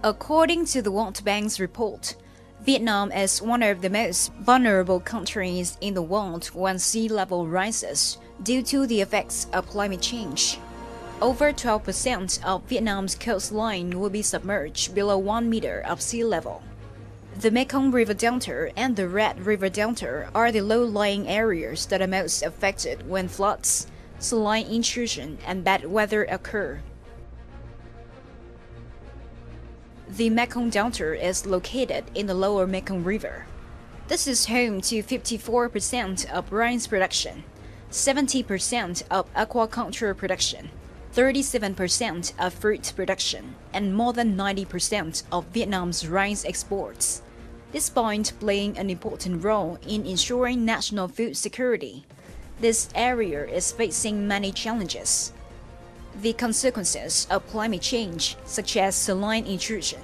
According to the World Bank's report, Vietnam is one of the most vulnerable countries in the world when sea level rises due to the effects of climate change. Over 12% of Vietnam's coastline will be submerged below 1 meter of sea level. The Mekong River Delta and the Red River Delta are the low-lying areas that are most affected when floods, saline intrusion, and bad weather occur. The Mekong Delta is located in the lower Mekong River. This is home to 54% of rice production, 70% of aquaculture production, 37% of fruit production, and more than 90% of Vietnam's rice exports. This point playing an important role in ensuring national food security. This area is facing many challenges. The consequences of climate change, such as saline intrusion,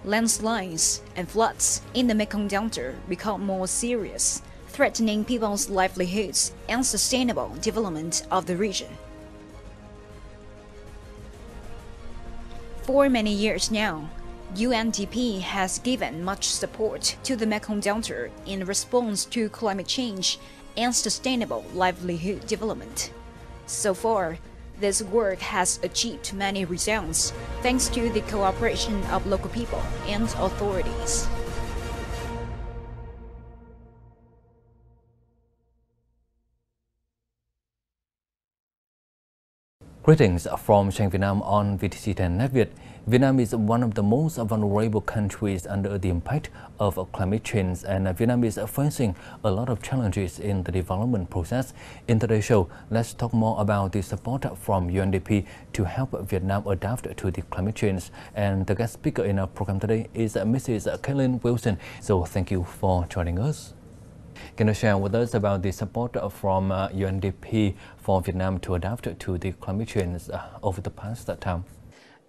landslides, and floods in the Mekong Delta, become more serious, threatening people's livelihoods and sustainable development of the region. For many years now, UNDP has given much support to the Mekong Delta in response to climate change and sustainable livelihood development. So far, this work has achieved many results thanks to the cooperation of local people and authorities. Greetings from Viet Nam on VTC10 Net. Vietnam is one of the most vulnerable countries under the impact of climate change, and Vietnam is facing a lot of challenges in the development process. In today's show, let's talk more about the support from UNDP to help Vietnam adapt to the climate change. And the guest speaker in our program today is Mrs. Kaylin Wilson. So thank you for joining us. Can you share with us about the support from UNDP for Vietnam to adapt to the climate change over the past time?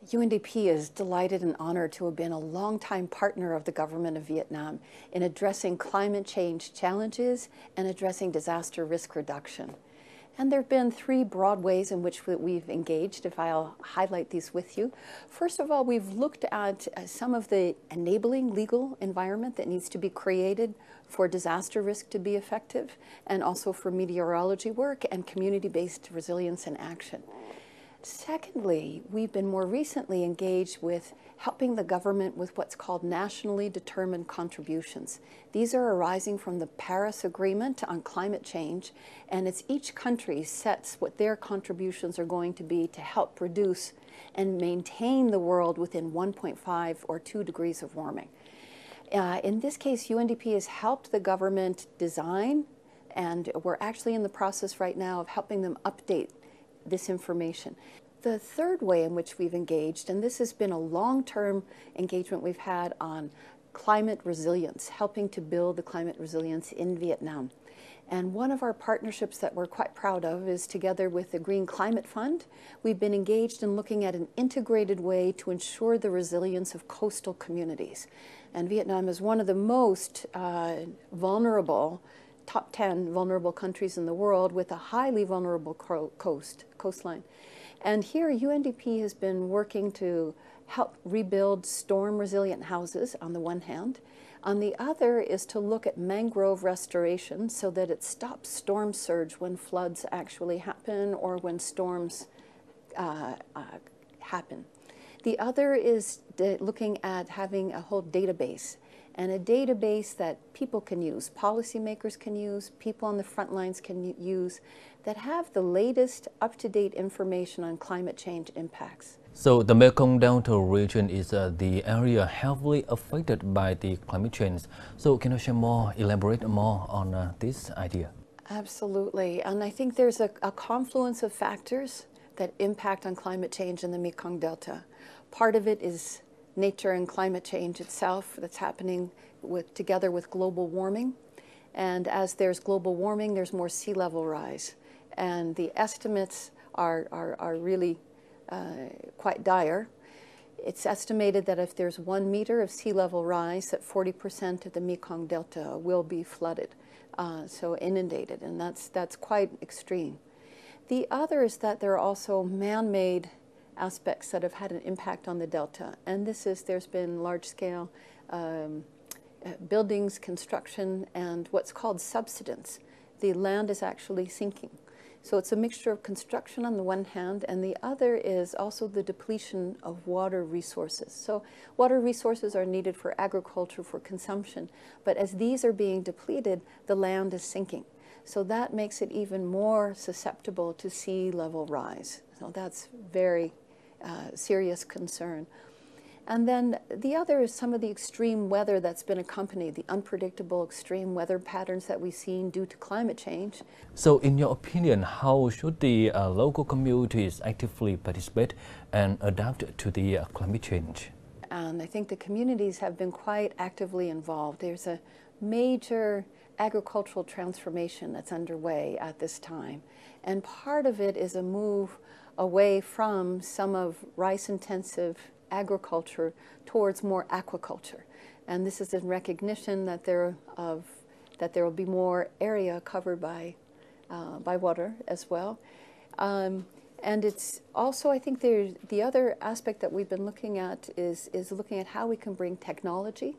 UNDP is delighted and honored to have been a longtime partner of the government of Vietnam in addressing climate change challenges and addressing disaster risk reduction. And there have been three broad ways in which we've engaged, if I'll highlight these with you. First of all, we've looked at some of the enabling legal environment that needs to be created for disaster risk to be effective, and also for meteorology work and community-based resilience and action. Secondly, we've been more recently engaged with helping the government with what's called nationally determined contributions. These are arising from the Paris Agreement on climate change, and it's each country sets what their contributions are going to be to help reduce and maintain the world within 1.5 or 2 degrees of warming. In this case, UNDP has helped the government design, and we're actually in the process right now of helping them update this information. The third way in which we've engaged, and this has been a long-term engagement we've had on climate resilience, helping to build the climate resilience in Vietnam. And one of our partnerships that we're quite proud of is together with the Green Climate Fund. We've been engaged in looking at an integrated way to ensure the resilience of coastal communities. And Vietnam is one of the most vulnerable, top 10 vulnerable countries in the world with a highly vulnerable coastline. And here UNDP has been working to help rebuild storm resilient houses on the one hand. On the other is to look at mangrove restoration so that it stops storm surge when floods actually happen or when storms happen. The other is looking at having a whole database, and a database that people can use, policymakers can use, people on the front lines can use, that have the latest up-to-date information on climate change impacts. So the Mekong Delta region is the area heavily affected by the climate change. So can you share more, elaborate more on this idea? Absolutely, and I think there's a confluence of factors that impact on climate change in the Mekong Delta. Part of it is nature and climate change itself that's happening together with global warming. And as there's global warming, there's more sea level rise. And the estimates are really quite dire. It's estimated that if there's 1 meter of sea level rise, that 40% of the Mekong Delta will be flooded, so inundated, and that's quite extreme. The other is that there are also man-made aspects that have had an impact on the Delta. And there's been large-scale buildings, construction, and what's called subsidence. The land is actually sinking. So it's a mixture of construction on the one hand, and the other is also the depletion of water resources. So water resources are needed for agriculture, for consumption, but as these are being depleted, the land is sinking. So that makes it even more susceptible to sea level rise. So that's very serious concern. And then the other is some of the extreme weather that's been accompanied, the unpredictable extreme weather patterns that we've seen due to climate change. So in your opinion, how should the local communities actively participate and adapt to the climate change? And I think the communities have been quite actively involved. There's a major agricultural transformation that's underway at this time. And part of it is a move away from some of rice-intensive agriculture towards more aquaculture. And this is in recognition that there will be more area covered by water as well. And it's also, I think the other aspect that we've been looking at is looking at how we can bring technology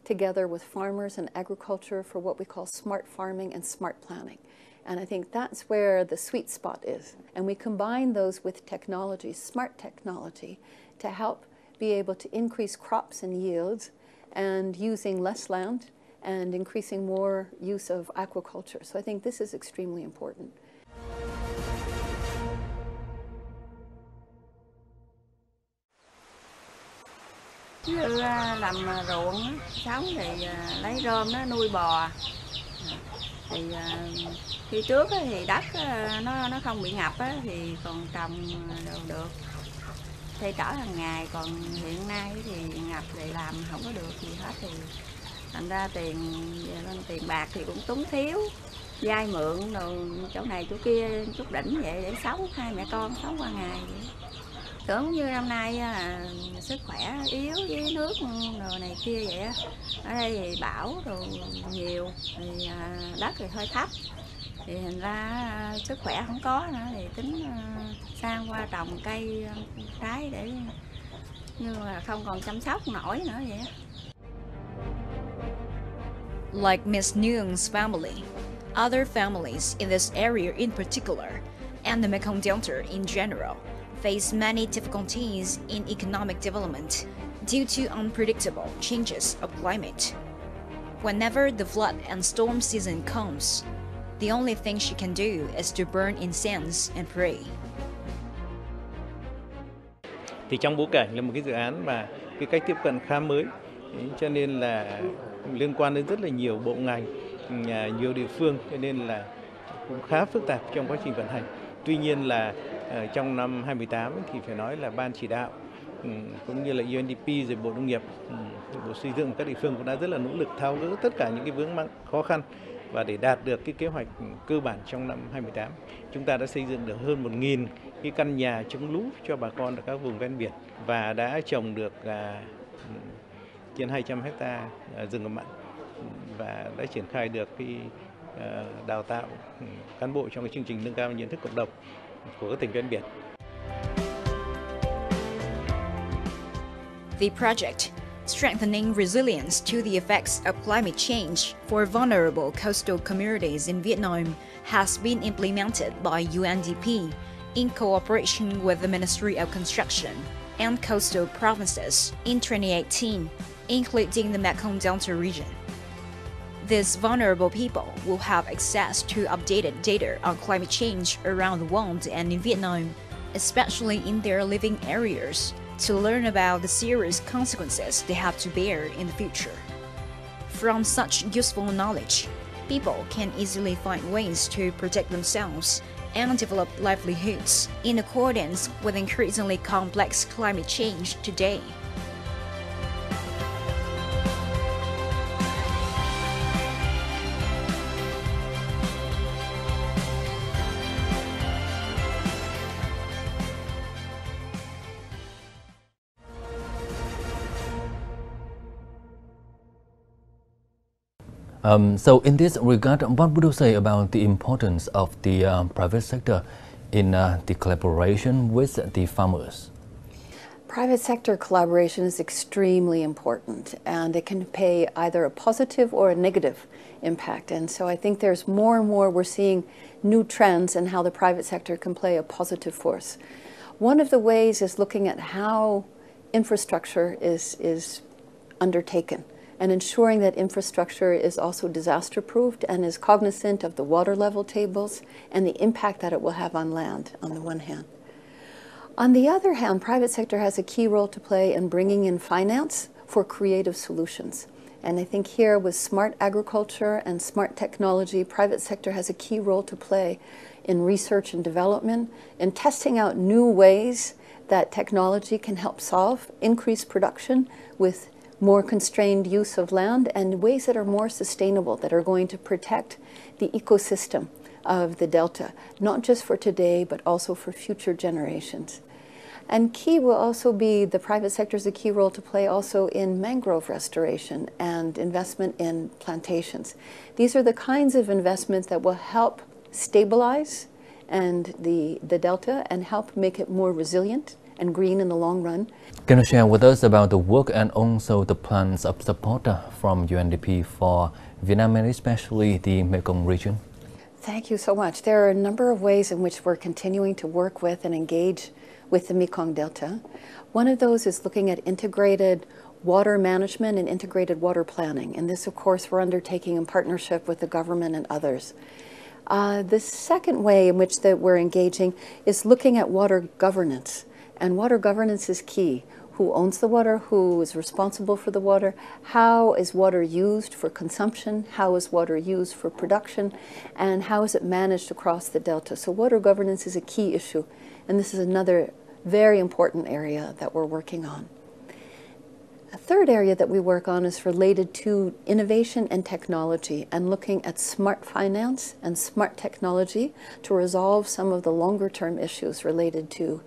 together with farmers and agriculture for what we call smart farming and smart planning. And I think that's where the sweet spot is. And we combine those with technology, smart technology, to help be able to increase crops and yields and using less land and increasing more use of aquaculture. So I think this is extremely important. Như làm ruộng sống thì lấy rơm nó nuôi bò. Thì khi trước thì đất nó không bị ngập thì còn trồng được thay trở hàng ngày, còn hiện nay thì ngập thì làm không có được gì hết, thì thành ra tiền bạc thì cũng túng thiếu, vay mượn rồi chỗ này chỗ kia chút đỉnh vậy để sống, hai mẹ con sống qua ngày vậy. Tưởng như năm nay là sức khỏe yếu với nước đồ này kia vậy á, ở đây thì bão đồ nhiều thì đất thì hơi thấp, thì thành ra sức khỏe không có nữa, thì tính sang qua trồng cây trái để như là không còn chăm sóc nổi nữa vậy. Like Ms. Nguyen's family, other families in this area in particular, and the Mekong Delta in general, face many difficulties in economic development due to unpredictable changes of climate. Whenever the flood and storm season comes, the only thing she can do is to burn incense and pray. Thì trong bối cảnh là một cái dự án mà cái cách tiếp cận khá mới, cho nên là liên quan đến rất là nhiều bộ ngành, nhiều địa phương, cho nên là cũng khá phức tạp trong quá trình vận hành. Tuy nhiên là trong năm 2018 thì phải nói là ban chỉ đạo cũng như là UNDP rồi Bộ Nông nghiệp, Bộ Xây dựng các địa phương cũng đã rất là nỗ lực tháo gỡ tất cả những cái vướng mắc khó khăn, và để đạt được cái kế hoạch cơ bản trong năm 2018, chúng ta đã xây dựng được hơn 1.000 cái căn nhà chống lũ cho bà con ở các vùng ven biển, và đã trồng được trên 200 hecta rừng ngập mặn, và đã triển khai được cái đào tạo cán bộ trong cái chương trình nâng cao nhận thức cộng đồng của các tỉnh ven biển. The project, strengthening resilience to the effects of climate change for vulnerable coastal communities in Vietnam, has been implemented by UNDP in cooperation with the Ministry of Construction and Coastal Provinces in 2018, including the Mekong Delta region. These vulnerable people will have access to updated data on climate change around the world and in Vietnam, especially in their living areas, to learn about the serious consequences they have to bear in the future. From such useful knowledge, people can easily find ways to protect themselves and develop livelihoods in accordance with increasingly complex climate change today. So in this regard, what would you say about the importance of the private sector in the collaboration with the farmers? Private sector collaboration is extremely important, and it can pay either a positive or a negative impact. And so I think there's more and more we're seeing new trends in how the private sector can play a positive force. One of the ways is looking at how infrastructure is undertaken and ensuring that infrastructure is also disaster-proofed and is cognizant of the water level tables and the impact that it will have on land, on the one hand. On the other hand, private sector has a key role to play in bringing in finance for creative solutions. And I think here with smart agriculture and smart technology, private sector has a key role to play in research and development, in testing out new ways that technology can help solve increased production with more constrained use of land, and ways that are more sustainable, that are going to protect the ecosystem of the Delta, not just for today, but also for future generations. And key will also be, the private sector has a key role to play also in mangrove restoration and investment in plantations. These are the kinds of investments that will help stabilize the Delta and help make it more resilient and green in the long run. Can you share with us about the work and also the plans of support from UNDP for Vietnam and especially the Mekong region? Thank you so much. There are a number of ways in which we're continuing to work with and engage with the Mekong Delta. One of those is looking at integrated water management and integrated water planning. And this, of course, we're undertaking in partnership with the government and others. The second way in which that we're engaging is looking at water governance. And water governance is key. Who owns the water? Who is responsible for the water? How is water used for consumption? How is water used for production? And how is it managed across the Delta? So water governance is a key issue. And this is another very important area that we're working on. A third area that we work on is related to innovation and technology, and looking at smart finance and smart technology to resolve some of the longer term issues related to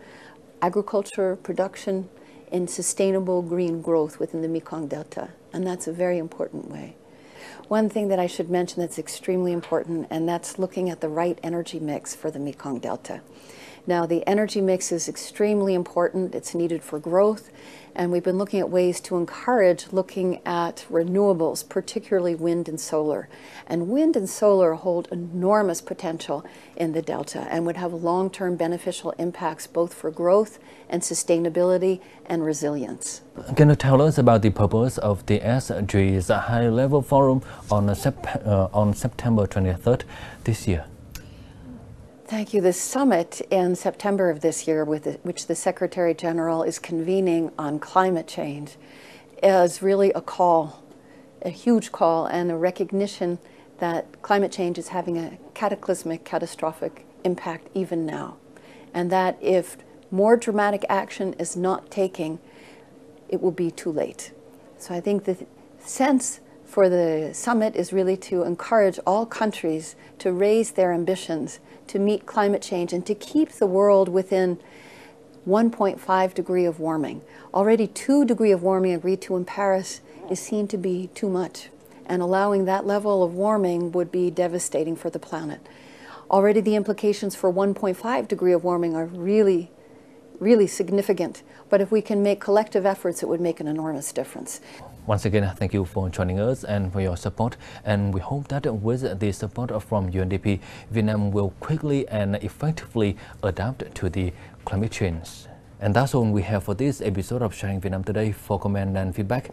agriculture, production, and sustainable green growth within the Mekong Delta. And that's a very important way. One thing that I should mention that's extremely important, and that's looking at the right energy mix for the Mekong Delta. Now, the energy mix is extremely important. It's needed for growth. And we've been looking at ways to encourage looking at renewables, particularly wind and solar. And wind and solar hold enormous potential in the Delta and would have long-term beneficial impacts both for growth and sustainability and resilience. Can you tell us about the purpose of the SG's high-level forum on September 23rd this year? Thank you. This summit in September of this year, which the Secretary General is convening on climate change, is really a call, a huge call, and a recognition that climate change is having a cataclysmic, catastrophic impact even now. And that if more dramatic action is not taken, it will be too late. So I think the sense for the summit is really to encourage all countries to raise their ambitions to meet climate change and to keep the world within 1.5 degree of warming. Already 2 degree of warming agreed to in Paris is seen to be too much, and allowing that level of warming would be devastating for the planet. Already the implications for 1.5 degree of warming are really significant, but if we can make collective efforts, it would make an enormous difference. Once again, thank you for joining us and for your support. And we hope that with the support from UNDP, Vietnam will quickly and effectively adapt to the climate change. And that's all we have for this episode of Sharing Vietnam Today. For comment and feedback,